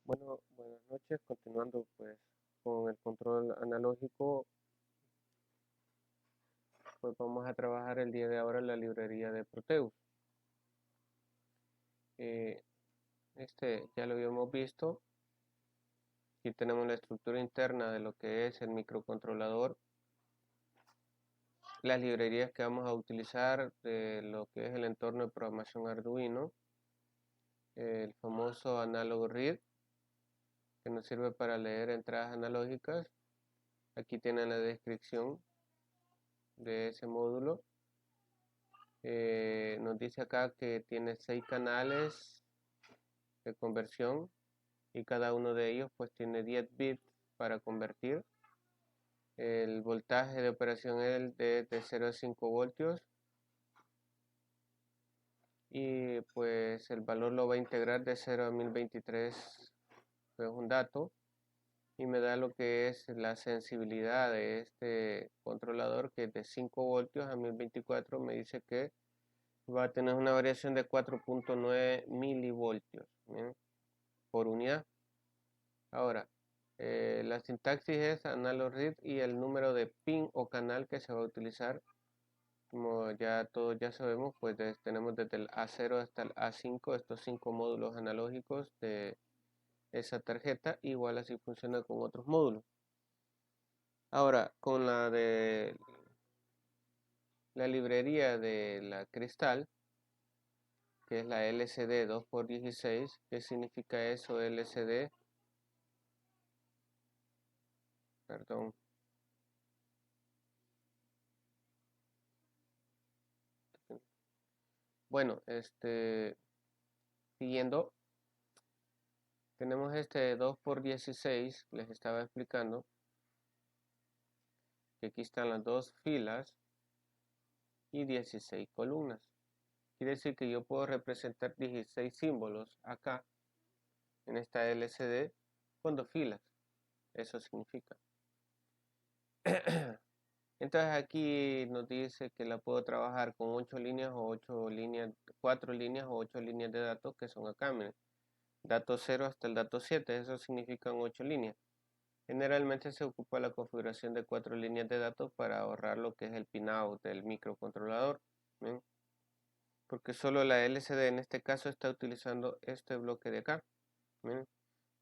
Bueno, buenas noches. Continuando pues con el control analógico, pues vamos a trabajar el día de ahora en la librería de Proteus. Eh, este ya lo habíamos visto. Aquí tenemos la estructura interna de lo que es el microcontrolador, las librerías que vamos a utilizar de lo que es el entorno de programación Arduino, el famoso Analog Read, que nos sirve para leer entradas analógicas. Aquí tienen la descripción de ese módulo. Nos dice acá que tiene 6 canales de conversión y cada uno de ellos pues tiene 10 bits para convertir. El voltaje de operación es de 0 a 5 voltios y pues el valor lo va a integrar de 0 a 1023, pues un dato, y me da lo que es la sensibilidad de este controlador, que es de 5 voltios a 1024. Me dice que va a tener una variación de 4.9 milivoltios, ¿bien?, por unidad. Ahora, la sintaxis es analog read y el número de pin o canal que se va a utilizar. Como ya todos ya sabemos, pues tenemos desde el A0 hasta el A5 estos 5 módulos analógicos de esa tarjeta. Igual así funciona con otros módulos. Ahora, con la librería de la Cristal, que es la LCD 2x16. ¿Qué significa eso, LCD? Perdón. Bueno, siguiendo, tenemos este 2x16, les estaba explicando que aquí están las dos filas y 16 columnas. Quiere decir que yo puedo representar 16 símbolos acá en esta LCD con dos filas. Eso significa. Entonces aquí nos dice que la puedo trabajar con 8 líneas o 8 líneas, 4 líneas o 8 líneas de datos, que son acá, miren. Dato 0 hasta el dato 7, eso significan 8 líneas. Generalmente se ocupa la configuración de 4 líneas de datos para ahorrar lo que es el pinout del microcontrolador, ¿ven? Porque solo la LCD en este caso está utilizando este bloque de acá, ¿ven?,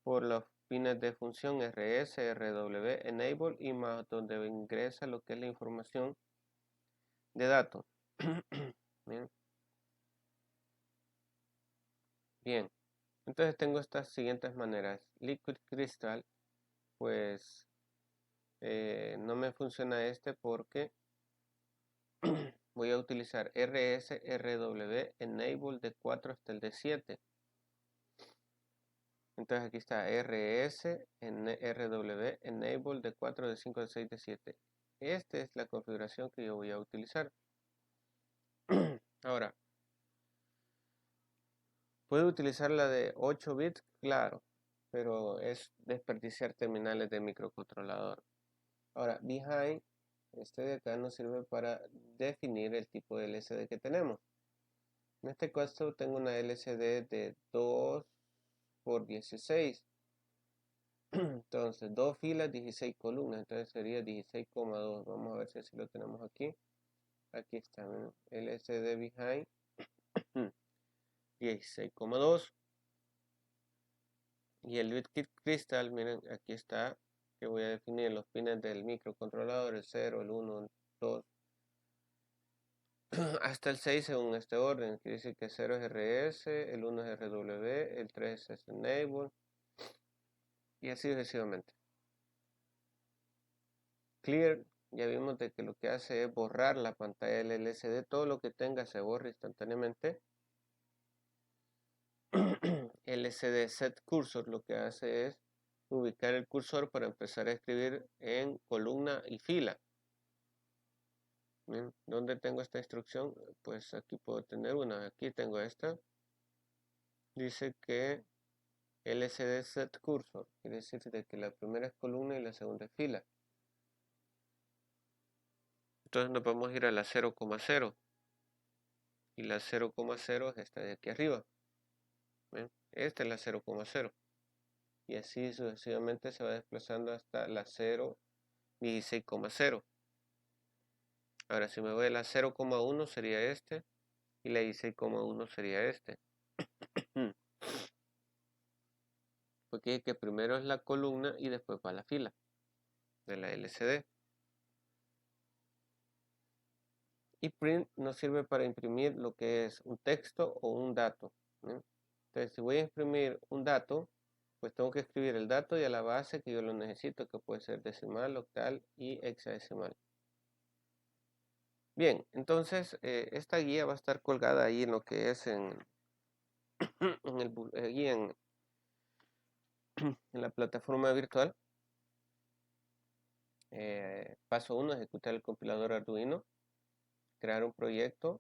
por los pines de función RS, RW, Enable y más, donde ingresa lo que es la información de datos. Bien. Bien, entonces tengo estas siguientes maneras. Liquid Crystal, pues no me funciona este porque voy a utilizar RS, RW, Enable de 4 hasta el de 7. Entonces aquí está RS, RW, Enable de 4, de 5, de 6, de 7. Esta es la configuración que yo voy a utilizar. Ahora, ¿puedo utilizar la de 8 bits? Claro, pero es desperdiciar terminales de microcontrolador. Ahora, behind, este de acá nos sirve para definir el tipo de LCD que tenemos. En este caso tengo una LCD de 2x16. Entonces, 2 filas, 16 columnas. Entonces sería 16,2. Vamos a ver si así lo tenemos aquí. Aquí está, ¿no? LCD behind 16,2. Y el Liquid Crystal, miren, aquí está, que voy a definir los pines del microcontrolador, el 0, el 1, el 2, hasta el 6 según este orden. Quiere decir que 0 es RS, el 1 es RW, el 3 es Enable, y así sucesivamente. Clear, ya vimos de que lo que hace es borrar la pantalla del LCD, todo lo que tenga se borra instantáneamente. LCD Set Cursor lo que hace es ubicar el cursor para empezar a escribir en columna y fila. Bien, ¿dónde tengo esta instrucción? Pues aquí puedo tener una, aquí tengo esta. Dice que LCD Set Cursor, quiere decir de que la primera es columna y la segunda es fila. Entonces nos vamos a ir a la 0,0 y la 0,0 es esta de aquí arriba. Bien, esta es la 0,0. y así sucesivamente se va desplazando hasta la 0,16,0. Ahora si me voy a la 0,1 sería este y la 16,1 sería este. Porque es que primero es la columna y después va la fila de la LCD. Y print nos sirve para imprimir lo que es un texto o un dato, ¿no? Entonces, si voy a imprimir un dato, pues tengo que escribir el dato y a la base que yo lo necesito, que puede ser decimal, octal y hexadecimal. Bien, entonces esta guía va a estar colgada ahí en lo que es en la plataforma virtual. Paso 1, ejecutar el compilador Arduino, crear un proyecto,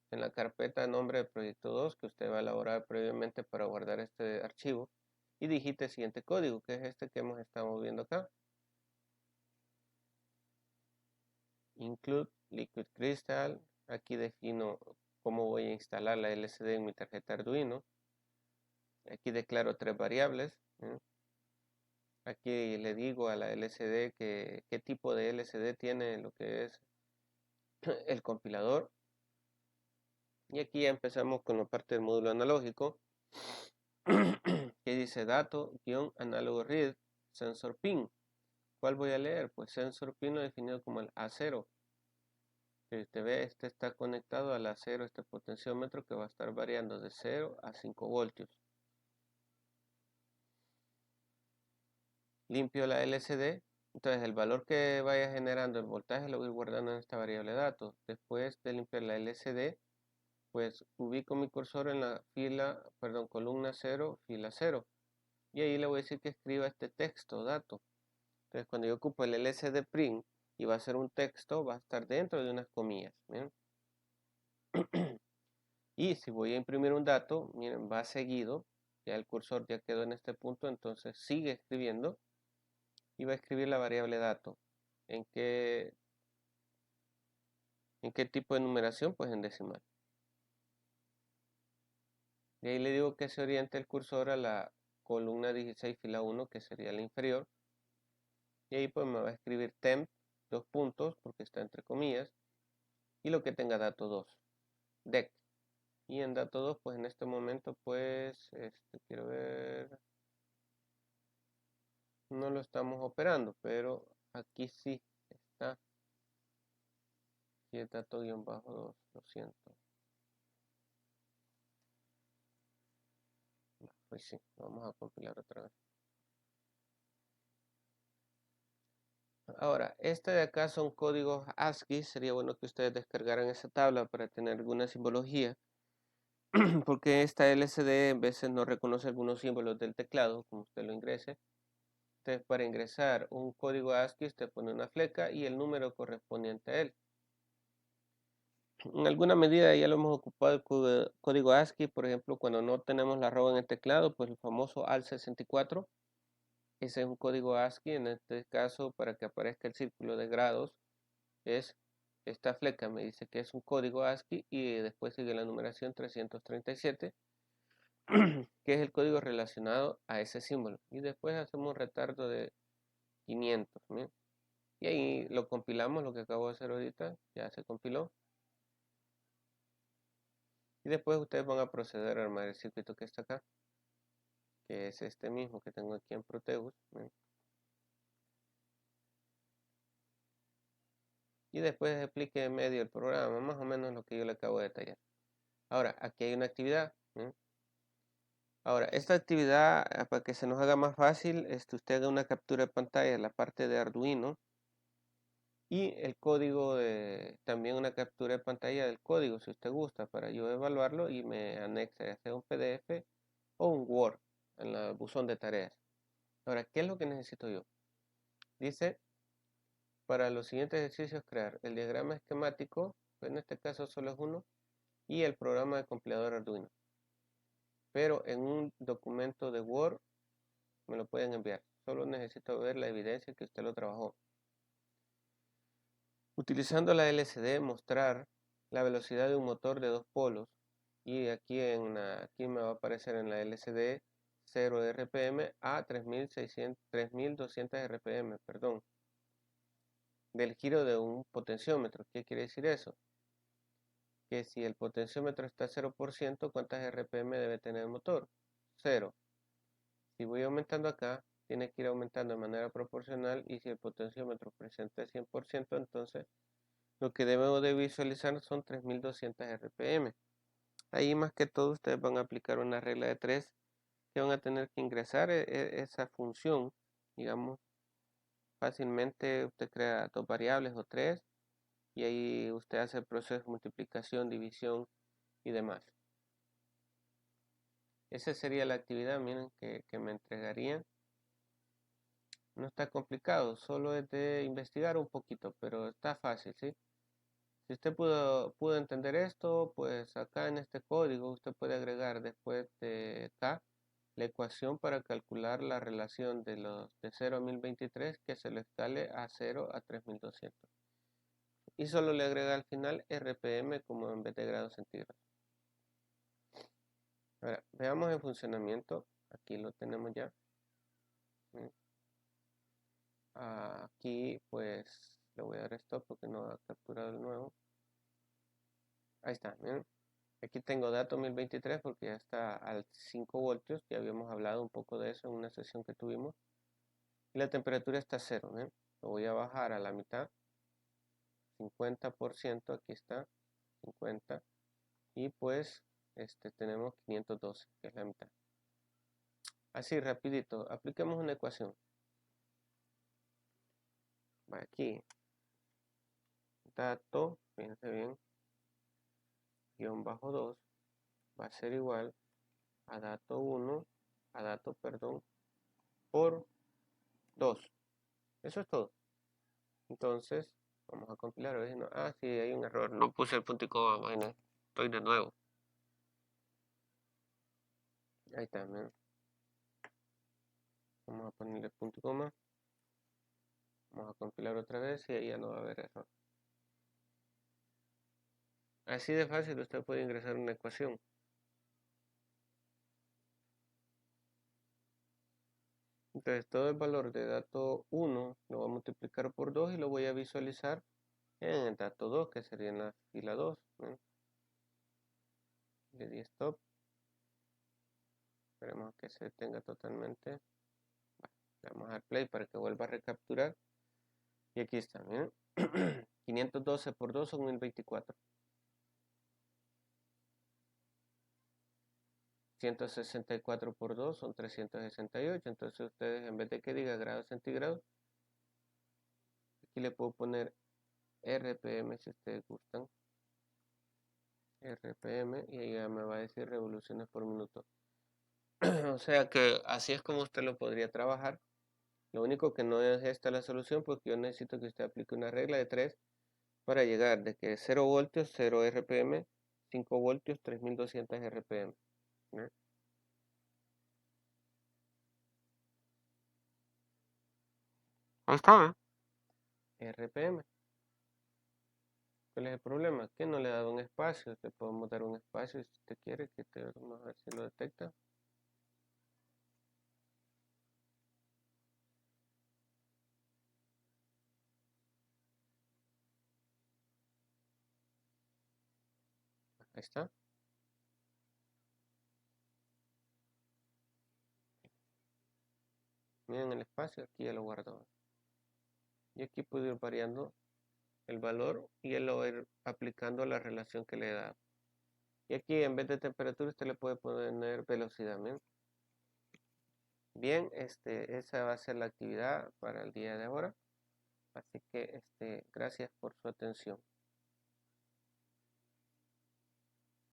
en la carpeta nombre de proyecto 2 que usted va a elaborar previamente para guardar este archivo, y digite el siguiente código, que es este que hemos estado viendo acá. Include Liquid Crystal. Aquí defino cómo voy a instalar la LCD en mi tarjeta Arduino. Aquí declaro 3 variables. Aquí le digo a la LCD qué tipo de LCD tiene lo que es el compilador. Y aquí ya empezamos con la parte del módulo analógico, que dice dato-análogo read sensor pin. ¿Cuál voy a leer? Pues sensor pin lo he definido como el A0. Si usted ve, este está conectado al A0, este potenciómetro que va a estar variando de 0 a 5 voltios. Limpio la LCD. Entonces el valor que vaya generando el voltaje lo voy guardando en esta variable datos. Después de limpiar la LCD, pues ubico mi cursor en la columna 0, fila 0. Y ahí le voy a decir que escriba este texto, dato. Entonces cuando yo ocupo el LCD print y va a ser un texto, va a estar dentro de unas comillas. ¿Miren? Y si voy a imprimir un dato, miren, va seguido. Ya el cursor ya quedó en este punto, entonces sigue escribiendo y va a escribir la variable dato. ¿En qué tipo de numeración? Pues en decimal. Y ahí le digo que se oriente el cursor a la columna 16 fila 1, que sería la inferior. Y ahí pues me va a escribir temp, 2 puntos, porque está entre comillas, y lo que tenga dato 2, dec. Y en dato 2, pues en este momento, pues, quiero ver, no lo estamos operando, pero aquí sí está. Y es dato-2, lo siento. Pues sí, vamos a compilar otra vez. Ahora, este de acá son códigos ASCII. Sería bueno que ustedes descargaran esa tabla para tener alguna simbología, porque esta LCD en veces no reconoce algunos símbolos del teclado, como usted lo ingrese. Entonces, para ingresar un código ASCII, usted pone una fleca y el número correspondiente a él. En alguna medida ya lo hemos ocupado el código ASCII, por ejemplo, cuando no tenemos la arroba en el teclado, pues el famoso AL64. Ese es un código ASCII. En este caso, para que aparezca el círculo de grados, es esta fleca. Me dice que es un código ASCII y después sigue la numeración 337, que es el código relacionado a ese símbolo. Y después hacemos un retardo de 500. ¿sí? Y ahí lo compilamos, lo que acabo de hacer ahorita, ya se compiló. Y después ustedes van a proceder a armar el circuito que está acá, que es este mismo que tengo aquí en Proteus. ¿sí? Y después explique en medio el programa, más o menos lo que yo le acabo de detallar. Ahora, aquí hay una actividad. Ahora, esta actividad, para que se nos haga más fácil, usted haga una captura de pantalla en la parte de Arduino y el código también una captura de pantalla del código, si usted gusta, para yo evaluarlo y me anexe ya sea un PDF o un Word en el buzón de tareas. Ahora, ¿qué es lo que necesito yo? Dice, para los siguientes ejercicios, crear el diagrama esquemático, en este caso solo es uno, y el programa de compilador Arduino. Pero en un documento de Word me lo pueden enviar. Solo necesito ver la evidencia que usted lo trabajó. Utilizando la LCD, mostrar la velocidad de un motor de 2 polos y aquí aquí me va a aparecer en la LCD 0 RPM a 3200 RPM, perdón, del giro de un potenciómetro. ¿Qué quiere decir eso? Que si el potenciómetro está a 0%, ¿cuántas RPM debe tener el motor? 0. Si voy aumentando acá, tiene que ir aumentando de manera proporcional, y si el potenciómetro presenta el 100%, entonces lo que debemos de visualizar son 3200 RPM. Ahí más que todo ustedes van a aplicar una regla de 3, que van a tener que ingresar esa función, digamos, fácilmente usted crea 2 variables o 3, y ahí usted hace el proceso de multiplicación, división y demás. Esa sería la actividad, miren, que me entregarían. No está complicado, solo es de investigar un poquito, pero está fácil, ¿sí? Si usted pudo entender esto, pues acá en este código usted puede agregar después de K la ecuación para calcular la relación de 0 a 1023, que se lo escale a 0 a 3200. Y solo le agrega al final RPM como en vez de grados centígrados. Ahora, veamos el funcionamiento. Aquí lo tenemos ya. Aquí pues le voy a dar stop porque no ha capturado el nuevo. Ahí está, miren. Aquí tengo dato 1023 porque ya está al 5 voltios. Ya habíamos hablado un poco de eso en una sesión que tuvimos. Y la temperatura está a 0. ¿Ven? Lo voy a bajar a la mitad. 50%, aquí está. 50. Y pues tenemos 512, que es la mitad. Así, rapidito. Apliquemos una ecuación. Va aquí. Dato, fíjense bien, guión bajo 2 va a ser igual a dato 1, por 2. Eso es todo. Entonces, vamos a compilar. A ver si no. Sí, hay un error. No puse el punto y coma. Bueno, estoy de nuevo. Ahí está. ¿Ven? Vamos a ponerle punto y coma. Vamos a compilar otra vez y ahí ya no va a haber error. Así de fácil usted puede ingresar una ecuación. Entonces, todo el valor de dato 1 lo voy a multiplicar por 2 y lo voy a visualizar en el dato 2, que sería en la fila 2. ¿Ven? Le di stop. Esperemos que se detenga totalmente. Le vamos a dar play para que vuelva a recapturar. Y aquí está, miren. 512 por 2 son 1024. 164 por 2 son 368. Entonces ustedes, en vez de que diga grados centígrados, aquí le puedo poner RPM si ustedes gustan. RPM, y ahí ya me va a decir revoluciones por minuto. O sea que así es como usted lo podría trabajar. Lo único que no es esta la solución, porque yo necesito que usted aplique una regla de 3 para llegar de que 0 voltios, 0 RPM, 5 voltios, 3200 RPM. ¿No? Ahí está, RPM. ¿Cuál es el problema? Que no le he dado un espacio. Te podemos dar un espacio si usted quiere, vamos a ver si lo detecta. Ahí está. Miren el espacio, aquí ya lo guardo. Y aquí puedo ir variando el valor y él lo va a ir aplicando la relación que le he dado. Y aquí en vez de temperatura usted le puede poner velocidad. Bien, esa va a ser la actividad para el día de ahora. Así que gracias por su atención.